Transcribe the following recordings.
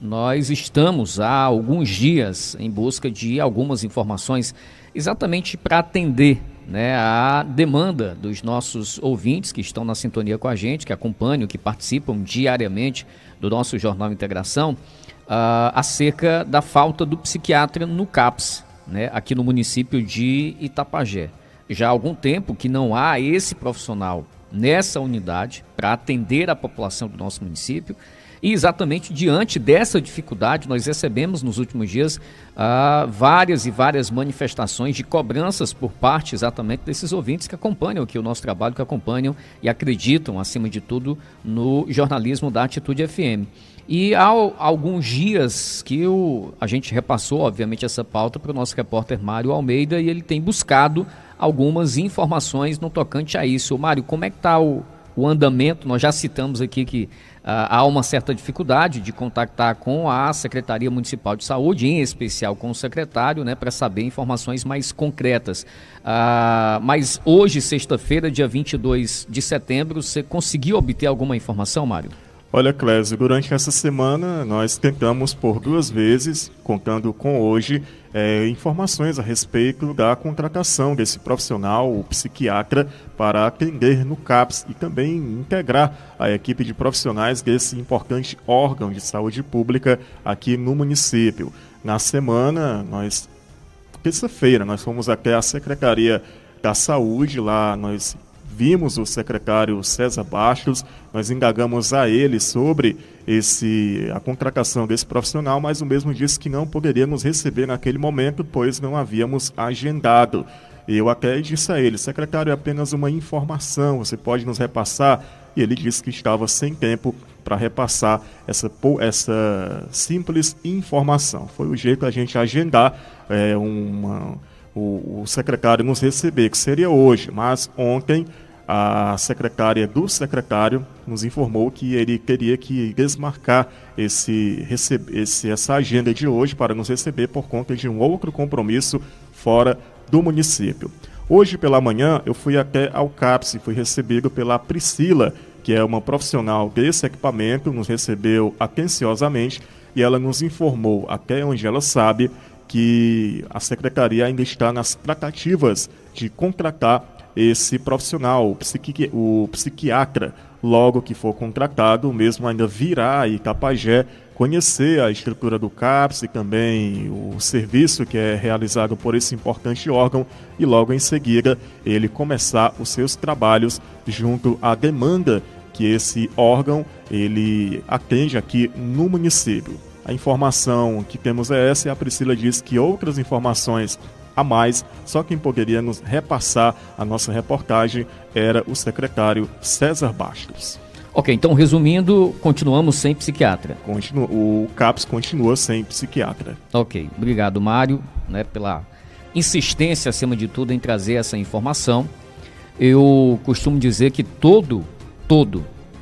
nós estamos há alguns dias em busca de algumas informações exatamente para atender, né, a demanda dos nossos ouvintes que estão na sintonia com a gente, que acompanham, que participam diariamente do nosso Jornal Integração, acerca da falta do psiquiatra no CAPS, né, aqui no município de Itapajé. Já há algum tempo que não há esse profissional nessa unidade para atender a população do nosso município. E exatamente diante dessa dificuldade, nós recebemos nos últimos dias várias e várias manifestações de cobranças por parte exatamente desses ouvintes que acompanham aqui o nosso trabalho, que acompanham e acreditam, acima de tudo, no jornalismo da Atitude FM. E há alguns dias que a gente repassou, obviamente, essa pauta para o nosso repórter Mário Almeida, e ele tem buscado algumas informações no tocante a isso. Mário, como é que está o andamento? Nós já citamos aqui que há uma certa dificuldade de contactar com a Secretaria Municipal de Saúde, em especial com o secretário, né, para saber informações mais concretas. Mas hoje, sexta-feira, dia 22 de setembro, você conseguiu obter alguma informação, Mário? Olha, Clésio, durante essa semana nós tentamos por 2 vezes, contando com hoje, informações a respeito da contratação desse profissional, o psiquiatra, para atender no CAPS e também integrar a equipe de profissionais desse importante órgão de saúde pública aqui no município. Na semana, terça-feira, nós fomos até a Secretaria da Saúde, lá nós vimos o secretário César Bastos, nós indagamos a ele sobre a contratação desse profissional, mas o mesmo disse que não poderia nos receber naquele momento, pois não havíamos agendado. Eu até disse a ele: secretário, é apenas uma informação, você pode nos repassar? E ele disse que estava sem tempo para repassar essa simples informação. Foi o jeito a gente agendar o secretário nos receber, que seria hoje, mas ontem a secretária do secretário nos informou que ele teria que desmarcar essa agenda de hoje para nos receber por conta de um outro compromisso fora do município. Hoje pela manhã eu fui até ao CAPS e fui recebido pela Priscila, que é uma profissional desse equipamento, nos recebeu atenciosamente e ela nos informou, até onde ela sabe, que a secretaria ainda está nas tratativas de contratar esse profissional, o psiquiatra. Logo que for contratado, o mesmo ainda virá a Itapajé conhecer a estrutura do CAPS e também o serviço que é realizado por esse importante órgão e logo em seguida ele começar os seus trabalhos junto à demanda que esse órgão ele atende aqui no município. A informação que temos é essa, e a Priscila diz que outras informações a mais, só quem poderia nos repassar a nossa reportagem era o secretário César Bastos. Ok, então resumindo, continuamos sem psiquiatra. O CAPS continua sem psiquiatra. Ok, obrigado, Mário, né, pela insistência, acima de tudo, em trazer essa informação. Eu costumo dizer que todo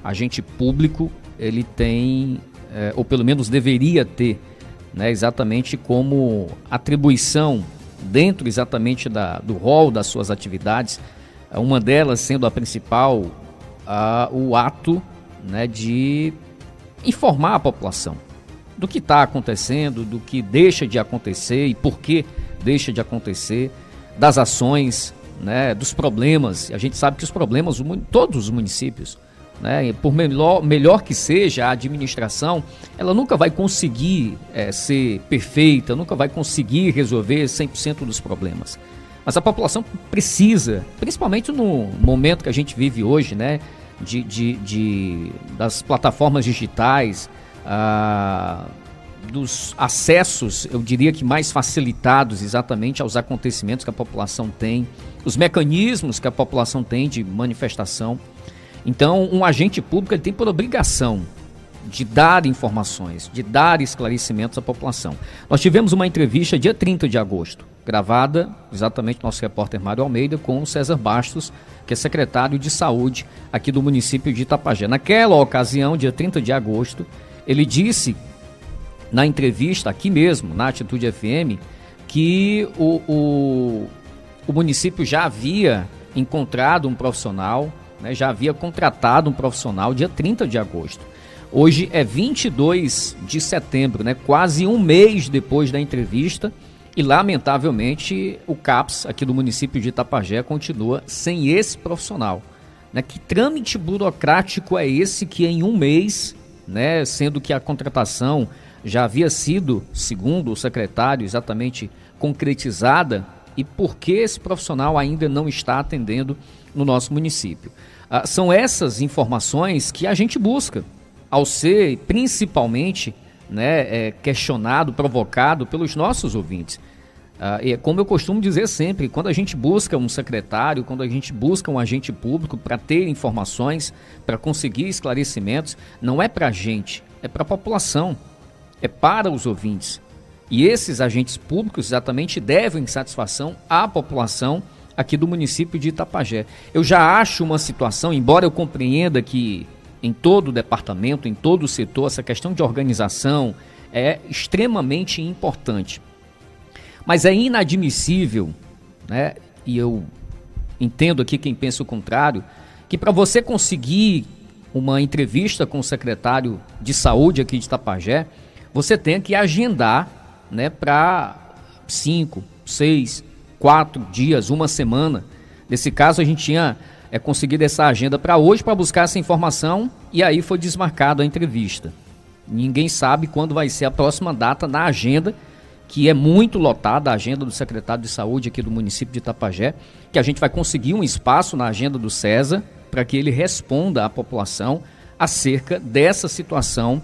agente público, ele tem, ou pelo menos deveria ter, né, exatamente como atribuição dentro exatamente do rol das suas atividades, uma delas sendo a principal, o ato, né, de informar a população do que está acontecendo, do que deixa de acontecer e por que deixa de acontecer, das ações, né, dos problemas. A gente sabe que os problemas, todos os municípios, né, por melhor que seja a administração, ela nunca vai conseguir ser perfeita, nunca vai conseguir resolver 100% dos problemas. Mas a população precisa, principalmente no momento que a gente vive hoje, né, das plataformas digitais, dos acessos, eu diria que mais facilitados exatamente aos acontecimentos que a população tem, os mecanismos que a população tem de manifestação. Então, um agente público ele tem por obrigação de dar informações, de dar esclarecimentos à população. Nós tivemos uma entrevista dia 30 de agosto, gravada, exatamente nosso repórter Mário Almeida, com o César Bastos, que é secretário de saúde aqui do município de Itapajé. Naquela ocasião, dia 30 de agosto, ele disse na entrevista aqui mesmo, na Atitude FM, que o município já havia encontrado um profissional, né, já havia contratado um profissional dia 30 de agosto. Hoje é 22 de setembro, né? Quase um mês depois da entrevista e, lamentavelmente, o CAPS aqui do município de Itapajé continua sem esse profissional. Né? Que trâmite burocrático é esse que em um mês, né, sendo que a contratação já havia sido, segundo o secretário, exatamente concretizada, e por que esse profissional ainda não está atendendo no nosso município? São essas informações que a gente busca, ao ser principalmente, né, questionado, provocado pelos nossos ouvintes. E como eu costumo dizer sempre, quando a gente busca um secretário, quando a gente busca um agente público para ter informações, para conseguir esclarecimentos, não é para a gente, é para a população, é para os ouvintes. E esses agentes públicos exatamente devem satisfação à população aqui do município de Itapajé. Eu já acho uma situação, embora eu compreenda que em todo o departamento, em todo o setor, essa questão de organização é extremamente importante. Mas é inadmissível, né, e eu entendo aqui quem pensa o contrário, que para você conseguir uma entrevista com o secretário de saúde aqui de Itapajé, você tenha que agendar, né, para 5, 6, 4 dias, uma semana. Nesse caso, a gente tinha conseguido essa agenda para hoje para buscar essa informação e aí foi desmarcada a entrevista. Ninguém sabe quando vai ser a próxima data na agenda, que é muito lotada, a agenda do secretário de saúde aqui do município de Itapajé, que a gente vai conseguir um espaço na agenda do César para que ele responda à população acerca dessa situação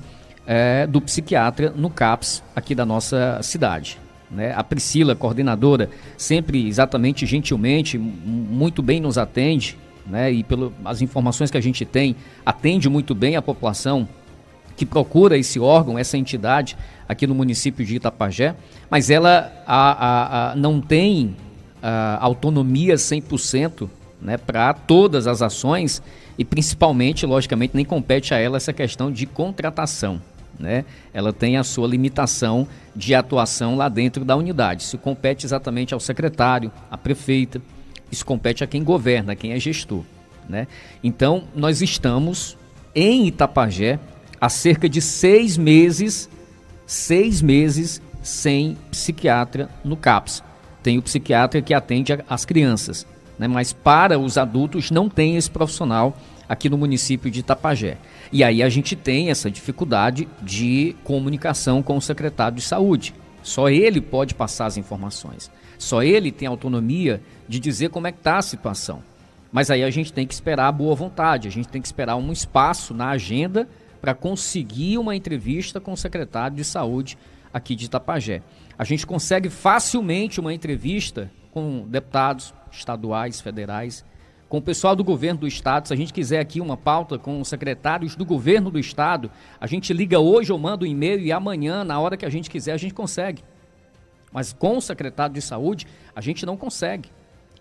do psiquiatra no CAPS aqui da nossa cidade. Né? A Priscila, coordenadora, sempre exatamente gentilmente, muito bem nos atende, né? E pelas informações que a gente tem, atende muito bem a população que procura esse órgão, essa entidade aqui no município de Itapajé, mas ela não tem autonomia 100%, né, para todas as ações e principalmente, logicamente, nem compete a ela essa questão de contratação. Né? Ela tem a sua limitação de atuação lá dentro da unidade. Isso compete exatamente ao secretário, à prefeita, isso compete a quem governa, a quem é gestor. Né? Então, nós estamos em Itapajé há cerca de 6 meses sem psiquiatra no CAPS. Tem o psiquiatra que atende as crianças, né? Mas para os adultos não tem esse profissional aqui no município de Itapajé. E aí a gente tem essa dificuldade de comunicação com o secretário de saúde. Só ele pode passar as informações. Só ele tem autonomia de dizer como é que está a situação. Mas aí a gente tem que esperar a boa vontade, a gente tem que esperar um espaço na agenda para conseguir uma entrevista com o secretário de saúde aqui de Itapajé. A gente consegue facilmente uma entrevista com deputados estaduais, federais, com o pessoal do governo do estado. Se a gente quiser aqui uma pauta com os secretários do governo do estado, a gente liga hoje ou manda um e-mail e amanhã, na hora que a gente quiser, a gente consegue. Mas com o secretário de saúde, a gente não consegue.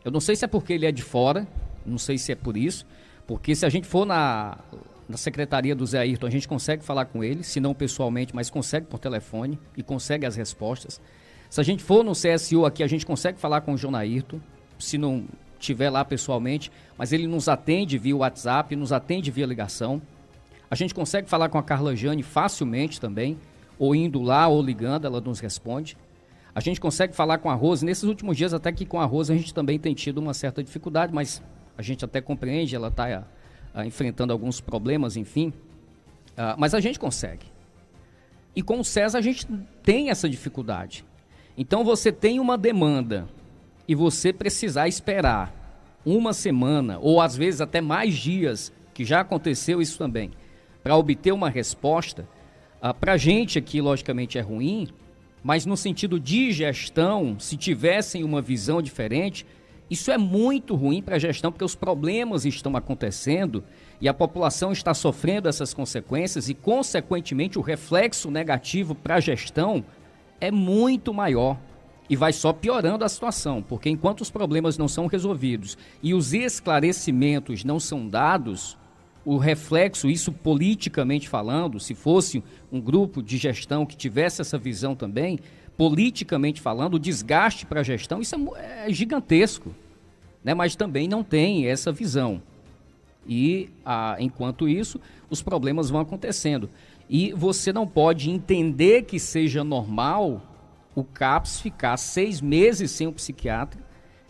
Eu não sei se é porque ele é de fora, não sei se é por isso, porque se a gente for na secretaria do Zé Ayrton, a gente consegue falar com ele, se não pessoalmente, mas consegue por telefone e consegue as respostas. Se a gente for no CSU aqui, a gente consegue falar com o João Ayrton, se não estiver lá pessoalmente, mas ele nos atende via WhatsApp, nos atende via ligação. A gente consegue falar com a Carla Jane facilmente também, ou indo lá ou ligando, ela nos responde. A gente consegue falar com a Rose, nesses últimos dias até que com a Rose a gente também tem tido uma certa dificuldade, mas a gente até compreende, ela está enfrentando alguns problemas, enfim, mas a gente consegue. E com o César a gente tem essa dificuldade. Então você tem uma demanda e você precisar esperar uma semana, ou às vezes até mais dias, que já aconteceu isso também, para obter uma resposta, para a gente aqui logicamente é ruim, mas no sentido de gestão, se tivessem uma visão diferente, isso é muito ruim para a gestão, porque os problemas estão acontecendo e a população está sofrendo essas consequências e, consequentemente, o reflexo negativo para a gestão é muito maior e vai só piorando a situação, porque enquanto os problemas não são resolvidos e os esclarecimentos não são dados, o reflexo, isso politicamente falando, se fosse um grupo de gestão que tivesse essa visão também, politicamente falando, o desgaste para a gestão, isso é gigantesco, né? Mas também não tem essa visão. E, enquanto isso, os problemas vão acontecendo. E você não pode entender que seja normal o CAPS ficar 6 meses sem um psiquiatra.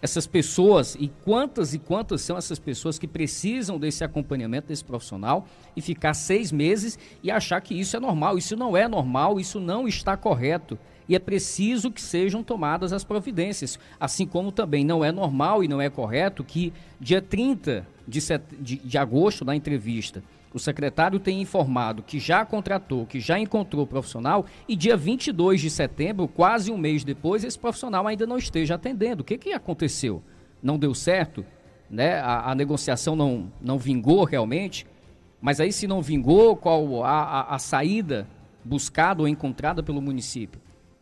Essas pessoas, e quantas são essas pessoas que precisam desse acompanhamento desse profissional e ficar 6 meses e achar que isso é normal. Isso não é normal, isso não está correto. E é preciso que sejam tomadas as providências. Assim como também não é normal e não é correto que dia 30 de agosto, na entrevista, o secretário tem informado que já contratou, que já encontrou o profissional, e dia 22 de setembro, quase um mês depois, esse profissional ainda não esteja atendendo. O que aconteceu? Não deu certo? Né? A negociação não vingou realmente? Mas aí, se não vingou, qual a saída buscada ou encontrada pelo município?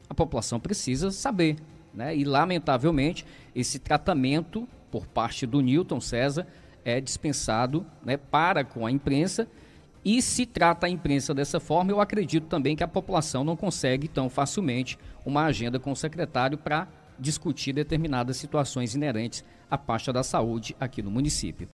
A população precisa saber, né? E, lamentavelmente, esse tratamento por parte do Newton César é dispensado, né, para com a imprensa, e se trata a imprensa dessa forma, eu acredito também que a população não consegue tão facilmente uma agenda com o secretário para discutir determinadas situações inerentes à pasta da saúde aqui no município.